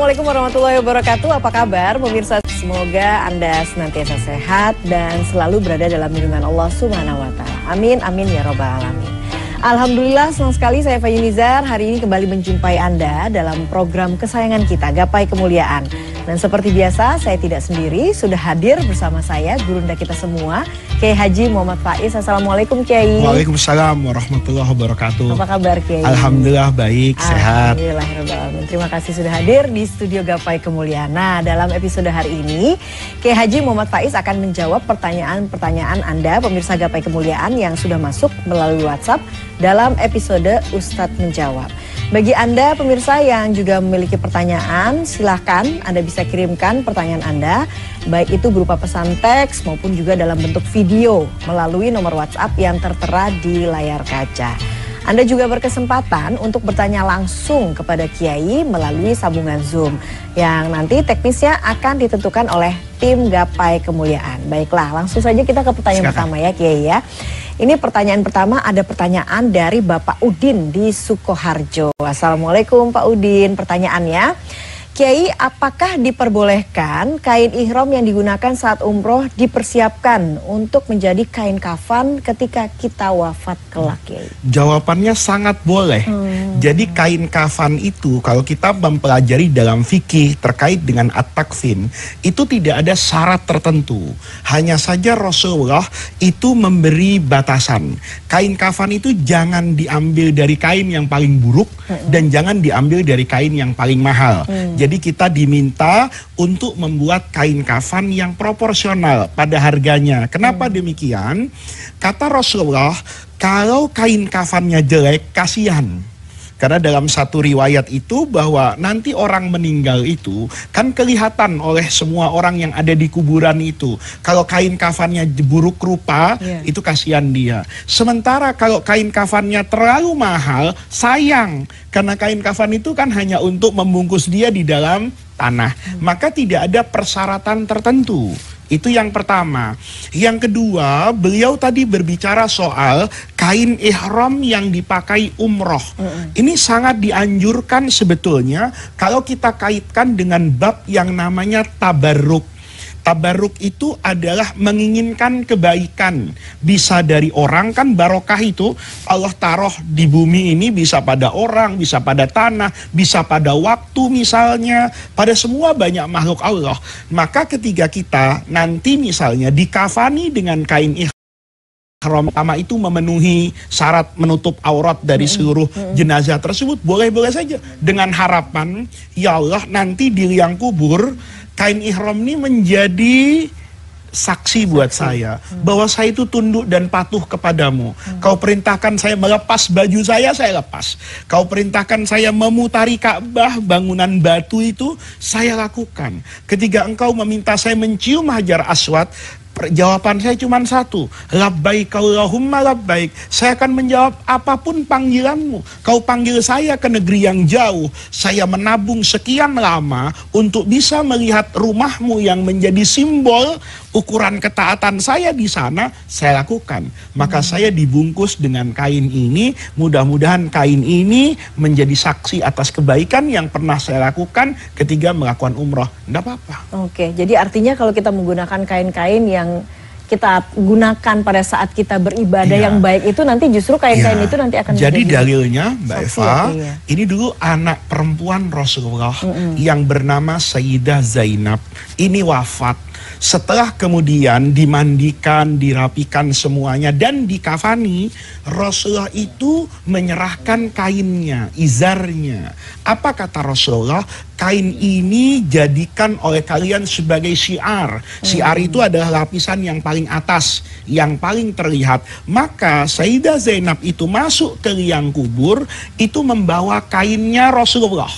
Assalamualaikum warahmatullahi wabarakatuh. Apa kabar pemirsa? Semoga Anda senantiasa sehat dan selalu berada dalam lindungan Allah Subhanahu wa taala. Amin amin ya rabbal alamin. Alhamdulillah, senang sekali saya Fayun Nizar hari ini kembali menjumpai Anda dalam program kesayangan kita, Gapai Kemuliaan. Dan seperti biasa, saya tidak sendiri, sudah hadir bersama saya, gurunda kita semua, Kiai Haji Muhammad Faiz. Assalamualaikum Kiai. Waalaikumsalam warahmatullahi wabarakatuh. Apa kabar Kiai? Alhamdulillah baik, sehat. Alhamdulillahirrahmanirrahim. Terima kasih sudah hadir di studio Gapai Kemuliaan. Nah, dalam episode hari ini, Kiai Haji Muhammad Faiz akan menjawab pertanyaan-pertanyaan Anda, pemirsa Gapai Kemuliaan yang sudah masuk melalui WhatsApp dalam episode Ustadz Menjawab. Bagi Anda pemirsa yang juga memiliki pertanyaan, silahkan Anda bisa kirimkan pertanyaan Anda, baik itu berupa pesan teks maupun juga dalam bentuk video melalui nomor WhatsApp yang tertera di layar kaca. Anda juga berkesempatan untuk bertanya langsung kepada Kiai melalui sambungan Zoom yang nanti teknisnya akan ditentukan oleh tim Gapai Kemuliaan. Baiklah, langsung saja kita ke pertanyaan pertama ya Kiai ya. Ini pertanyaan pertama, ada pertanyaan dari Bapak Udin di Sukoharjo. Assalamualaikum Pak Udin, pertanyaannya, Kiai, apakah diperbolehkan kain ihram yang digunakan saat umroh dipersiapkan untuk menjadi kain kafan ketika kita wafat kelak, Kiai? Jawabannya sangat boleh. Jadi kain kafan itu kalau kita mempelajari dalam fikih terkait dengan at-takfin, itu tidak ada syarat tertentu. Hanya saja Rasulullah itu memberi batasan. Kain kafan itu jangan diambil dari kain yang paling buruk dan jangan diambil dari kain yang paling mahal. Jadi kita diminta untuk membuat kain kafan yang proporsional pada harganya. Kenapa demikian? Kata Rasulullah, kalau kain kafannya jelek, kasihan. Karena dalam satu riwayat itu bahwa nanti orang meninggal itu kan kelihatan oleh semua orang yang ada di kuburan itu. Kalau kain kafannya buruk rupa, itu kasihan dia. Sementara kalau kain kafannya terlalu mahal, sayang. Karena kain kafan itu kan hanya untuk membungkus dia di dalam tanah. Maka tidak ada persyaratan tertentu. Itu yang pertama. Yang kedua, beliau tadi berbicara soal kain ihram yang dipakai umroh. Ini sangat dianjurkan sebetulnya kalau kita kaitkan dengan bab yang namanya tabarruk. Tabarruk itu adalah menginginkan kebaikan. Bisa dari orang, kan barokah itu Allah taruh di bumi ini, bisa pada orang, bisa pada tanah, bisa pada waktu misalnya, pada semua banyak makhluk Allah. Maka ketika kita nanti misalnya dikafani dengan kain ihram pertama itu memenuhi syarat menutup aurat dari seluruh jenazah tersebut, boleh-boleh saja. Dengan harapan, ya Allah nanti di liang kubur, kain ihram ini menjadi saksi buat saya bahwa saya itu tunduk dan patuh kepadamu. Kau perintahkan saya melepas baju saya lepas. Kau perintahkan saya memutari Ka'bah, bangunan batu itu saya lakukan. Ketika engkau meminta saya mencium Hajar Aswad, jawaban saya cuma satu, labbaik Allahumma labbaik. Saya akan menjawab apapun panggilanmu. Kau panggil saya ke negeri yang jauh, saya menabung sekian lama untuk bisa melihat rumahmu yang menjadi simbol ukuran ketaatan saya di sana, saya lakukan. Maka saya dibungkus dengan kain ini, mudah-mudahan kain ini menjadi saksi atas kebaikan yang pernah saya lakukan ketika melakukan umroh. Tidak apa-apa. Oke, jadi artinya kalau kita menggunakan kain-kain yang kita gunakan pada saat kita beribadah yang baik itu, nanti justru kain-kain itu nanti akan jadi dalilnya Mbak Eva, ini dulu anak perempuan Rasulullah yang bernama Sayyidah Zainab, ini wafat. Setelah kemudian dimandikan, dirapikan semuanya dan dikafani, Rasulullah itu menyerahkan kainnya, izarnya. Apa kata Rasulullah? Kain ini jadikan oleh kalian sebagai syiar. Syiar itu adalah lapisan yang paling atas, yang paling terlihat. Maka Sayyidah Zainab itu masuk ke liang kubur, itu membawa kainnya Rasulullah.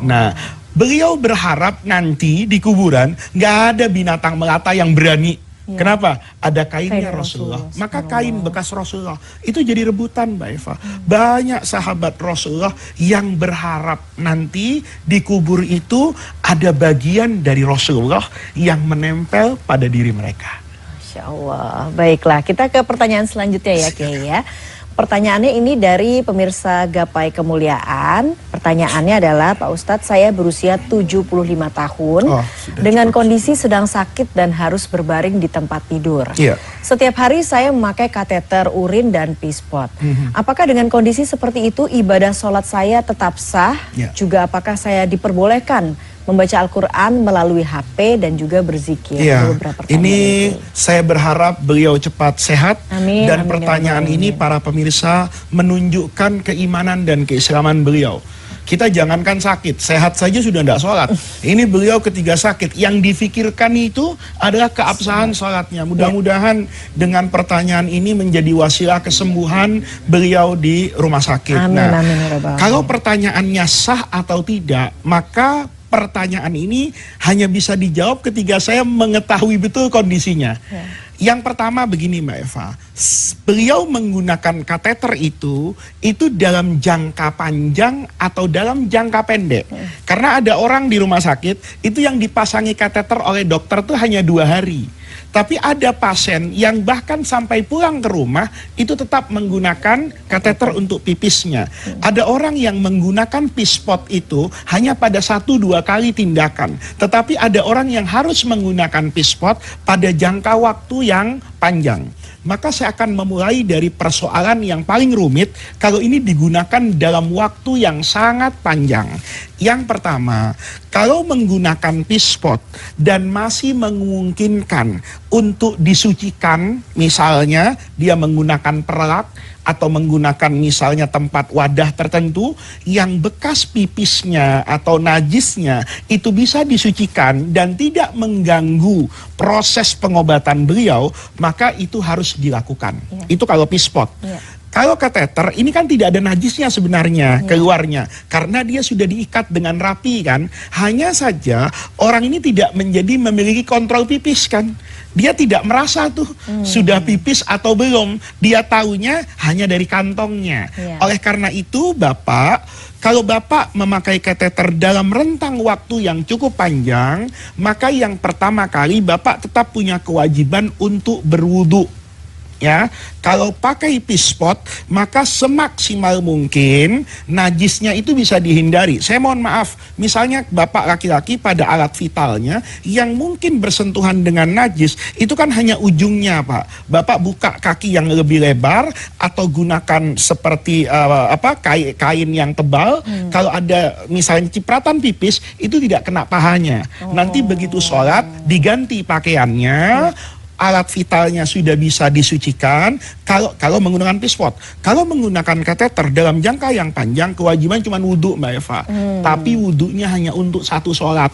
Nah, beliau berharap nanti di kuburan nggak ada binatang melata yang berani. Kenapa? Ada kainnya Rasulullah. Maka kain bekas Rasulullah itu jadi rebutan Mbak Eva. Banyak sahabat Rasulullah yang berharap nanti di kubur itu ada bagian dari Rasulullah yang menempel pada diri mereka. Masya Allah. Baiklah, kita ke pertanyaan selanjutnya ya Kiai ya. Pertanyaannya ini dari pemirsa Gapai Kemuliaan. Pertanyaannya adalah, Pak Ustadz, saya berusia 75 tahun dengan kondisi sedang sakit dan harus berbaring di tempat tidur. Setiap hari saya memakai kateter urin dan pispot. Apakah dengan kondisi seperti itu ibadah sholat saya tetap sah? Juga apakah saya diperbolehkan membaca Al-Quran melalui HP dan juga berzikir? Ini saya berharap beliau cepat sehat. Dan pertanyaan ini para pemirsa menunjukkan keimanan dan keislaman beliau. Kita jangankan sakit, sehat saja sudah tidak sholat. Ini beliau ketika sakit, yang difikirkan itu adalah keabsahan sholatnya. Mudah-mudahan dengan pertanyaan ini menjadi wasilah kesembuhan beliau di rumah sakit. Kalau pertanyaannya sah atau tidak, maka pertanyaan ini hanya bisa dijawab ketika saya mengetahui betul kondisinya. Yang pertama begini Mbak Eva, beliau menggunakan kateter itu dalam jangka panjang atau dalam jangka pendek. Karena ada orang di rumah sakit, itu yang dipasangi kateter oleh dokter itu hanya 2 hari. Tapi ada pasien yang bahkan sampai pulang ke rumah itu tetap menggunakan kateter untuk pipisnya. Ada orang yang menggunakan pispot itu hanya pada 1-2 kali tindakan. Tetapi ada orang yang harus menggunakan pispot pada jangka waktu yang panjang. Maka saya akan memulai dari persoalan yang paling rumit kalau ini digunakan dalam waktu yang sangat panjang. Yang pertama, kalau menggunakan pispot dan masih memungkinkan untuk disucikan, misalnya dia menggunakan perlak atau menggunakan misalnya tempat wadah tertentu yang bekas pipisnya atau najisnya itu bisa disucikan dan tidak mengganggu proses pengobatan beliau, maka itu harus dilakukan. Itu kalau pispot. Kalau kateter ini kan tidak ada najisnya sebenarnya keluarnya, karena dia sudah diikat dengan rapi kan. Hanya saja orang ini tidak memiliki kontrol pipis kan. Dia tidak merasa tuh sudah pipis atau belum. Dia taunya hanya dari kantongnya. Oleh karena itu Bapak, kalau Bapak memakai kateter dalam rentang waktu yang cukup panjang, maka yang pertama kali Bapak tetap punya kewajiban untuk berwudu. Ya, kalau pakai pispot maka semaksimal mungkin najisnya itu bisa dihindari. Saya mohon maaf, misalnya Bapak laki-laki pada alat vitalnya yang mungkin bersentuhan dengan najis, itu kan hanya ujungnya Pak. Bapak buka kaki yang lebih lebar atau gunakan seperti kain yang tebal. Kalau ada misalnya cipratan pipis, itu tidak kena pahanya. Nanti begitu sholat diganti pakaiannya, alat vitalnya sudah bisa disucikan kalau menggunakan pispot. Kalau menggunakan kateter dalam jangka yang panjang, kewajiban cuma wudhu Mbak Eva. Tapi wudhunya hanya untuk 1 sholat.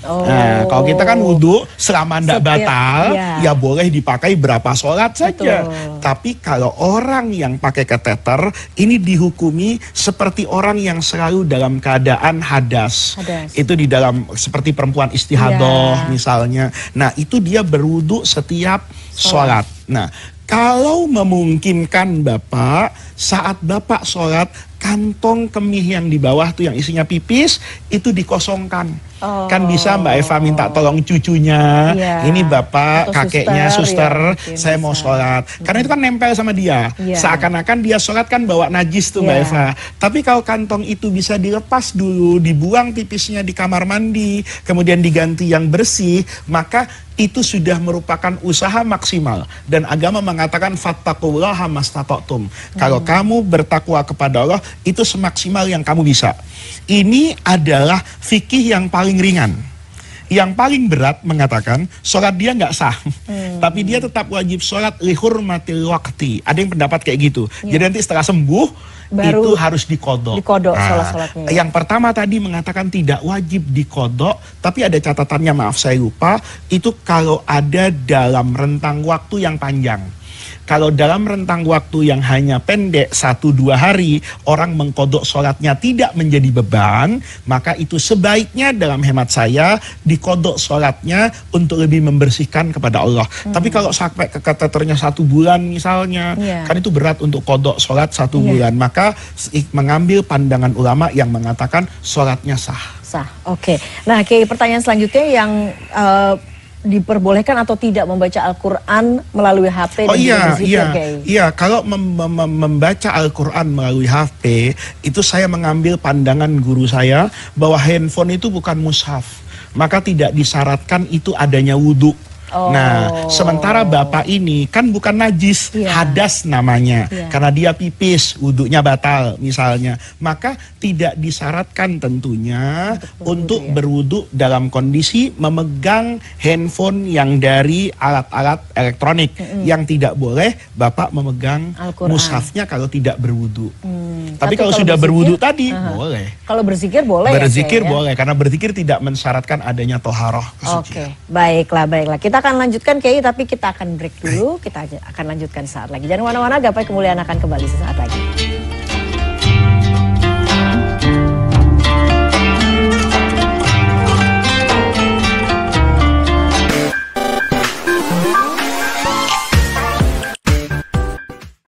Nah, kalau kita kan wudhu selama tidak batal, ya boleh dipakai berapa sholat saja. Tapi kalau orang yang pakai kateter, ini dihukumi seperti orang yang selalu dalam keadaan hadas. Itu di dalam seperti perempuan istihadah misalnya. Nah, itu dia berwudhu setiap sholat. Nah, kalau memungkinkan Bapak, saat Bapak sholat, kantong kemih yang di bawah tuh yang isinya pipis, itu dikosongkan. Kan bisa Mbak Eva minta tolong cucunya, ini Bapak, atau kakeknya, suster, saya mau sholat. Karena itu kan nempel sama dia. Seakan-akan dia sholat kan bawa najis tuh Mbak Eva. Tapi kalau kantong itu bisa dilepas dulu, dibuang pipisnya di kamar mandi, kemudian diganti yang bersih, maka itu sudah merupakan usaha maksimal. Dan agama mengatakan fattaqullaha mastata'tum. Kalau kamu bertakwa kepada Allah, itu semaksimal yang kamu bisa. Ini adalah fikih yang paling ringan. Yang paling berat mengatakan sholat dia nggak sah, tapi dia tetap wajib sholat lihurmatil waqti. Ada yang pendapat kayak gitu. Jadi nanti setelah sembuh baru itu harus dikodok. Sholat-sholatnya. Yang pertama tadi mengatakan tidak wajib dikodok, tapi ada catatannya, maaf saya lupa. Itu kalau ada dalam rentang waktu yang panjang. Kalau dalam rentang waktu yang hanya pendek 1-2 hari, orang mengkodok sholatnya tidak menjadi beban, maka itu sebaiknya dalam hemat saya dikodok sholatnya untuk lebih membersihkan kepada Allah. Tapi kalau sampai ke kateternya 1 bulan misalnya, kan itu berat untuk kodok sholat 1 bulan. Maka mengambil pandangan ulama yang mengatakan sholatnya sah. Oke. Nah, pertanyaan selanjutnya yang diperbolehkan atau tidak membaca Al-Quran melalui HP Oh dan juga berzikir, iya, kalau membaca Al-Quran melalui HP, itu saya mengambil pandangan guru saya bahwa handphone itu bukan mushaf, maka tidak disyaratkan itu adanya wudhu. Nah, sementara bapak ini kan bukan najis, hadas namanya, karena dia pipis, wudhunya batal misalnya, maka tidak disyaratkan tentunya untuk berwudhu dalam kondisi memegang handphone yang dari alat-alat elektronik. Yang tidak boleh bapak memegang mushafnya kalau tidak berwudhu. Tapi kalau sudah berwudhu tadi boleh. Kalau berzikir boleh. Berzikir boleh, karena berzikir tidak mensyaratkan adanya toharoh kesucian. Baiklah. Kita akan lanjutkan Kiai, tapi kita akan break dulu. Kita akan lanjutkan saat lagi. Jangan mana-mana, Gapai Kemuliaan akan kembali sesaat lagi.